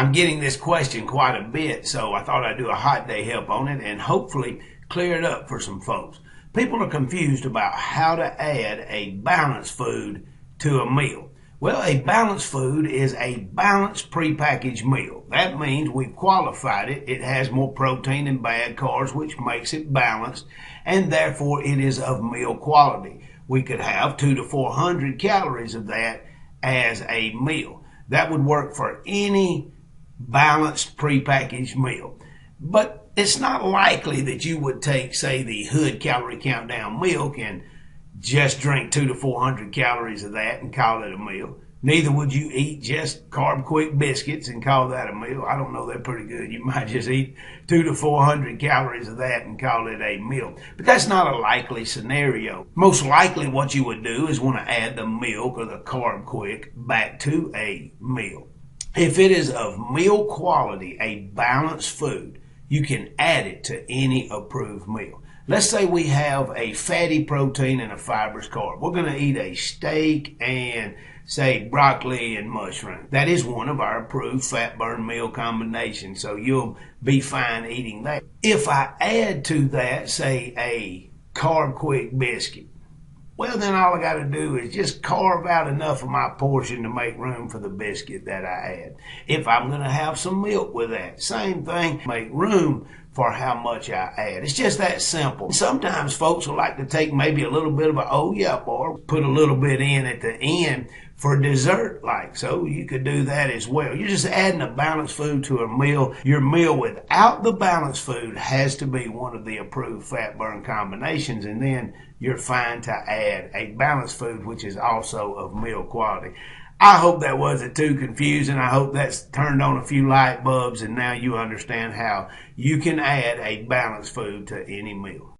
I'm getting this question quite a bit, so I thought I'd do a hot day help on it and hopefully clear it up for some folks. People are confused about how to add a balanced food to a meal. Well, a balanced food is a balanced prepackaged meal. That means we've qualified it. It has more protein and bad carbs, which makes it balanced, and therefore it is of meal quality. We could have 200 to 400 calories of that as a meal. That would work for any balanced prepackaged meal. But it's not likely that you would take, say, the Hood Calorie Countdown milk and just drink 200 to 400 calories of that and call it a meal. Neither would you eat just Carb Quick biscuits and call that a meal. I don't know, they're pretty good. You might just eat 200 to 400 calories of that and call it a meal. But that's not a likely scenario. Most likely what you would do is want to add the milk or the Carb Quick back to a meal. If it is of meal quality, a balanced food, you can add it to any approved meal. Let's say we have a fatty protein and a fibrous carb. We're going to eat a steak and, say, broccoli and mushroom. That is one of our approved fat burn meal combinations, so you'll be fine eating that. If I add to that, say, a Carb Quick biscuit, well, then all I got to do is just carve out enough of my portion to make room for the biscuit that I add. If I'm going to have some milk with that, same thing, make room for how much I add. It's just that simple. Sometimes folks will like to take maybe a little bit of a oh yep or put a little bit in at the end for dessert, like, so you could do that as well. You're just adding a balanced food to a meal. Your meal without the balanced food has to be one of the approved fat burn combinations, and then you're fine to add a balanced food which is also of meal quality. I hope that wasn't too confusing. I hope that's turned on a few light bulbs and now you understand how you can add a balanced food to any meal.